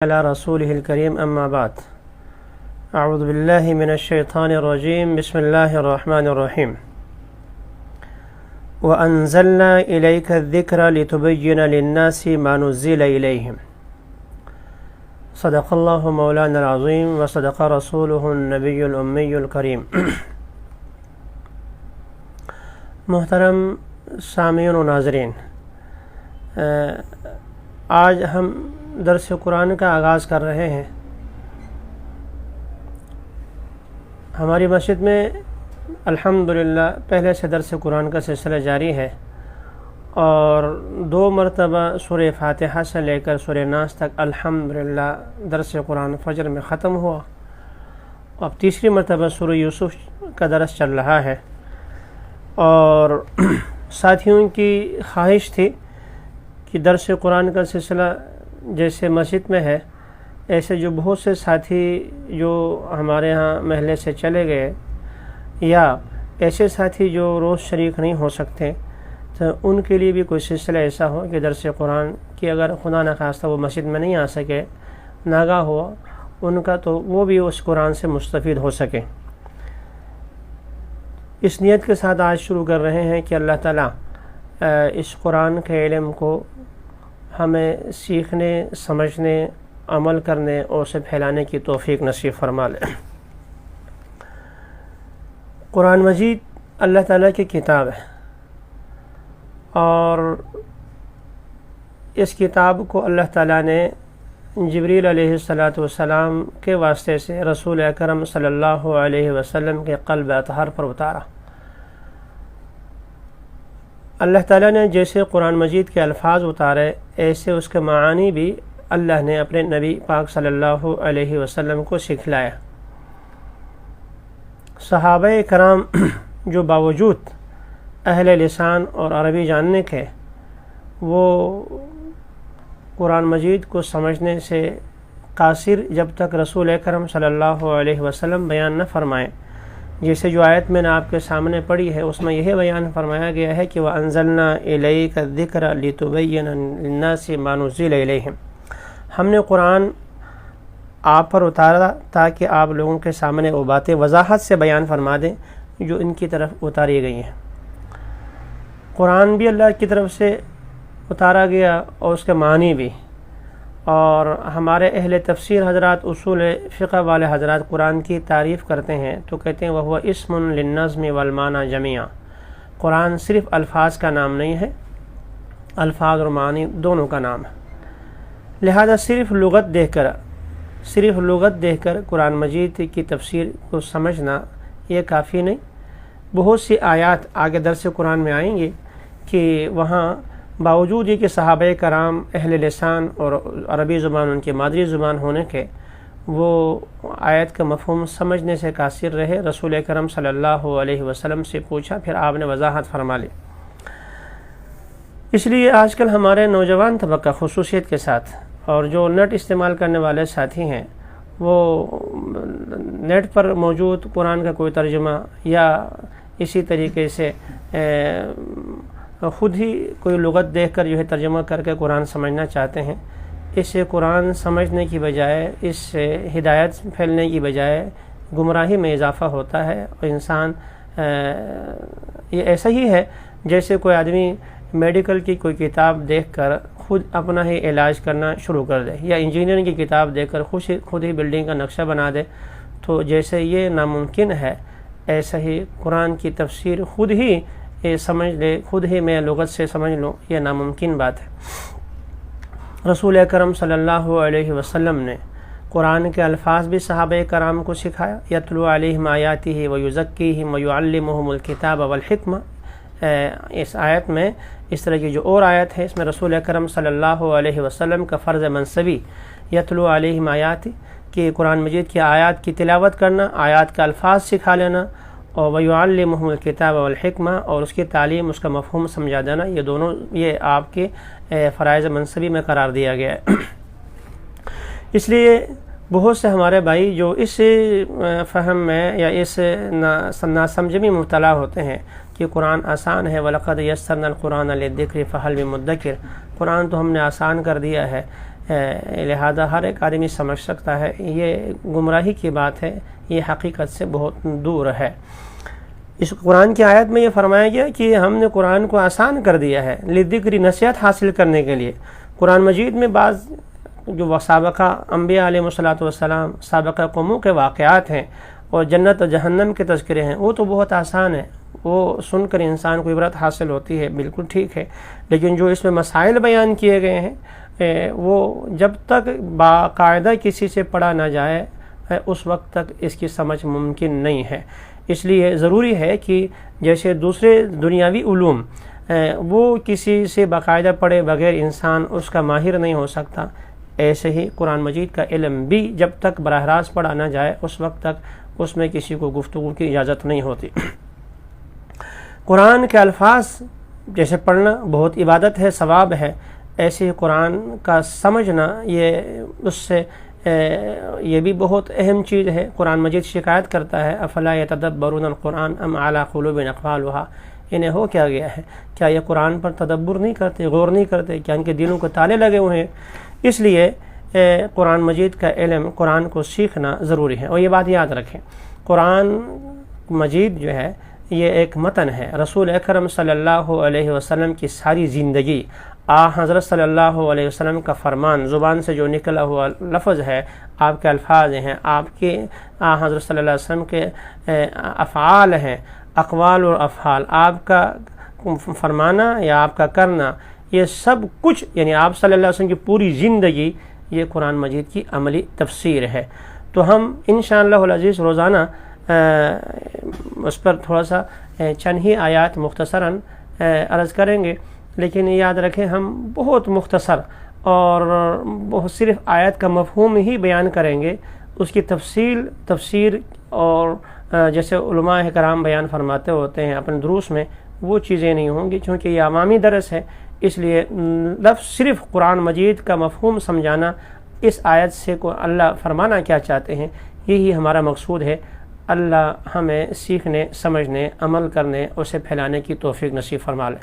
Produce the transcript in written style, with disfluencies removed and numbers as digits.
على رسوله الكريم أما بعد أعوذ بالله من الشيطان الرجيم بسم الله الرحمن الرحيم وأنزلنا إليك الذكر لتبين للناس ما نزل إليهم صدق الله مولانا العظيم وصدق رسوله النبي الأمي الكريم محترم سامعین و ناظرین، آج ہم درس قرآن کا آغاز کر رہے ہیں۔ ہماری مسجد میں الحمدللہ پہلے سے درس قرآن کا سلسلہ جاری ہے اور 2 مرتبہ سورہ فاتحہ سے لے کر سورہ ناس تک الحمدللہ درس قرآن فجر میں ختم ہوا۔ اب تیسری مرتبہ سورہ یوسف کا درس چل رہا ہے اور ساتھیوں کی خواہش تھی کہ درس قرآن کا سلسلہ جیسے مسجد میں ہے، ایسے جو بہت سے ساتھی جو ہمارے ہاں محلے سے چلے گئے یا ایسے ساتھی جو روز شریک نہیں ہو سکتے، تو ان کے لیے بھی کوئی سلسلہ ایسا ہو کہ درس قرآن کی اگر خدا نخواستہ وہ مسجد میں نہیں آ سکے، ناگاہ ہوا ان کا، تو وہ بھی اس قرآن سے مستفید ہو سکے۔ اس نیت کے ساتھ آج شروع کر رہے ہیں کہ اللہ تعالیٰ اس قرآن کے علم کو ہمیں سیکھنے، سمجھنے، عمل کرنے اور اسے پھیلانے کی توفیق نصیب فرما لے۔ قرآن مجید اللہ تعالیٰ کی کتاب ہے اور اس کتاب کو اللہ تعالیٰ نے جبریل علیہ السلام کے واسطے سے رسول اکرم صلی اللہ علیہ وسلم کے قلب اطہر پر اتارا۔ اللہ تعالیٰ نے جیسے قرآن مجید کے الفاظ اتارے، ایسے اس کے معانی بھی اللہ نے اپنے نبی پاک صلی اللہ علیہ وسلم کو سکھلایا۔ صحابہ کرام جو باوجود اہل لسان اور عربی جاننے کے، وہ قرآن مجید کو سمجھنے سے قاصر جب تک رسول اکرم صلی اللہ علیہ وسلم بیان نہ فرمائیں۔ جیسے جو آیت میں نے آپ کے سامنے پڑھی ہے، اس میں یہ بیان فرمایا گیا ہے کہ وَأَنزَلْنَا إِلَيْكَ الذِّكْرَ لِتُبَيِّنَ لِلنَّاسِ مَا نُزِّلَ إِلَيْهِمْ۔ ہم نے قرآن آپ پر اتارا تاکہ آپ لوگوں کے سامنے وہ باتیں وضاحت سے بیان فرما دیں جو ان کی طرف اتاری گئی ہیں۔ قرآن بھی اللہ کی طرف سے اتارا گیا اور اس کے معنی بھی، اور ہمارے اہل تفسیر حضرات، اصول فقہ والے حضرات قرآن کی تعریف کرتے ہیں تو کہتے ہیں وَهُوَ اسم للنظم والمعنى جميعا۔ قرآن صرف الفاظ کا نام نہیں ہے، الفاظ اور معنی دونوں کا نام ہے۔ لہذا صرف لغت دیکھ کر قرآن مجید کی تفسیر کو سمجھنا یہ کافی نہیں۔ بہت سی آیات آگے درس قرآن میں آئیں گے کہ وہاں باوجود یہ کہ صحابہ کرام اہل لسان اور عربی زبان ان کی مادری زبان ہونے کے، وہ آیت کا مفہوم سمجھنے سے قاصر رہے، رسول اکرم صلی اللہ علیہ وسلم سے پوچھا، پھر آپ نے وضاحت فرما لی۔ اس لیے آج کل ہمارے نوجوان طبقہ خصوصیت کے ساتھ اور جو نیٹ استعمال کرنے والے ساتھی ہیں، وہ نیٹ پر موجود قرآن کا کوئی ترجمہ یا اسی طریقے سے خود ہی کوئی لغت دیکھ کر جو ہے ترجمہ کر کے قرآن سمجھنا چاہتے ہیں۔ اس سے قرآن سمجھنے کی بجائے، اس سے ہدایت پھیلنے کی بجائے گمراہی میں اضافہ ہوتا ہے، اور انسان یہ ایسا ہی ہے جیسے کوئی آدمی میڈیکل کی کوئی کتاب دیکھ کر خود اپنا ہی علاج کرنا شروع کر دے، یا انجینئرنگ کی کتاب دیکھ کر خود ہی بلڈنگ کا نقشہ بنا دے۔ تو جیسے یہ ناممکن ہے، ایسا ہی قرآن کی تفسیر خود ہی سمجھ لے، خود ہی میں لغت سے سمجھ لوں، یہ ناممکن بات ہے۔ رسول اکرم صلی اللہ علیہ وسلم نے قرآن کے الفاظ بھی صحابہ کرام کو سکھایا۔ یتلو علیہم آیاتہ ویزکیہم ویعلمہم الکتاب والحکمہ۔ اس آیت میں اس طرح کی جو اور آیت ہے، اس میں رسول اکرم صلی اللہ علیہ وسلم کا فرض منصبی یتلو علیہم آیاتہ، کہ قرآن مجید کی آیات کی تلاوت کرنا، آیات کا الفاظ سکھا لینا، اور وَيُعَلِّمُهُمُ الْكِتَابَ وَالْحِكْمَةَ، اور اس کی تعلیم، اس کا مفہوم سمجھا دینا، یہ دونوں یہ آپ کے فرائض منصبی میں قرار دیا گیا ہے۔ اس لیے بہت سے ہمارے بھائی جو اس فہم میں یا اس ناسمجھی میں مبتلا ہوتے ہیں کہ قرآن آسان ہے، وَلَقَدْ يَسَّرْنَا الْقُرْآنَ لِلذِّكْرِ فَهَلْ مِن مُدَّكِرٍ، قرآن تو ہم نے آسان کر دیا ہے، لہذا ہر ایک آدمی سمجھ سکتا ہے یہ گمراہی کی بات ہے، یہ حقیقت سے بہت دور ہے۔ اس قرآن کی آیت میں یہ فرمایا گیا کہ ہم نے قرآن کو آسان کر دیا ہے لذکر، نصیحت حاصل کرنے کے لیے۔ قرآن مجید میں بعض جو سابقہ انبیاء علیہ والسلام، سابقہ قوموں کے واقعات ہیں اور جنت و جہنم کے تذکرے ہیں، وہ تو بہت آسان ہے، وہ سن کر انسان کو عبرت حاصل ہوتی ہے، بالکل ٹھیک ہے۔ لیکن جو اس میں مسائل بیان کیے گئے ہیں وہ جب تک باقاعدہ کسی سے پڑھا نہ جائے اس وقت تک اس کی سمجھ ممکن نہیں ہے۔ اس لیے ضروری ہے کہ جیسے دوسرے دنیاوی علوم وہ کسی سے باقاعدہ پڑھے بغیر انسان اس کا ماہر نہیں ہو سکتا، ایسے ہی قرآن مجید کا علم بھی جب تک براہ راست پڑھا نہ جائے اس وقت تک اس میں کسی کو گفتگو کی اجازت نہیں ہوتی۔ قرآن کے الفاظ جیسے پڑھنا بہت عبادت ہے، ثواب ہے، ایسے ہی قرآن کا سمجھنا یہ اس سے یہ بھی بہت اہم چیز ہے۔ قرآن مجید شکایت کرتا ہے افلا یتدبرون القرآن ام علی قلوب اقفالها، انہیں ہو کیا گیا ہے، کیا یہ قرآن پر تدبر نہیں کرتے، غور نہیں کرتے، کیا ان کے دلوں کو تالے لگے ہوئے ہیں؟ اس لیے قرآن مجید کا علم، قرآن کو سیکھنا ضروری ہے۔ اور یہ بات یاد رکھیں، قرآن مجید جو ہے یہ ایک متن ہے، رسول اکرم صلی اللہ علیہ وسلم کی ساری زندگی، حضرت صلی اللہ علیہ وسلم کا فرمان، زبان سے جو نکلا ہوا لفظ ہے، آپ کے الفاظ ہیں، آپ کے حضرت صلی اللہ علیہ وسلم کے افعال ہیں، اقوال اور افعال، آپ کا فرمانا یا آپ کا کرنا، یہ سب کچھ یعنی آپ صلی اللہ علیہ وسلم کی پوری زندگی یہ قرآن مجید کی عملی تفسیر ہے۔ تو ہم انشاءاللہ العزیز روزانہ اس پر تھوڑا سا چند ہی آیات مختصراً عرض کریں گے، لیکن یاد رکھیں ہم بہت مختصر اور صرف آیت کا مفہوم ہی بیان کریں گے، اس کی تفسیر اور جیسے علماء کرام بیان فرماتے ہوتے ہیں اپنے دروس میں، وہ چیزیں نہیں ہوں گی، چونکہ یہ عوامی درس ہے۔ اس لیے لفظ صرف قرآن مجید کا مفہوم سمجھانا، اس آیت سے کو اللہ فرمانا کیا چاہتے ہیں، یہی ہمارا مقصود ہے۔ اللہ ہمیں سیکھنے، سمجھنے، عمل کرنے، اسے پھیلانے کی توفیق نصیب فرما لے۔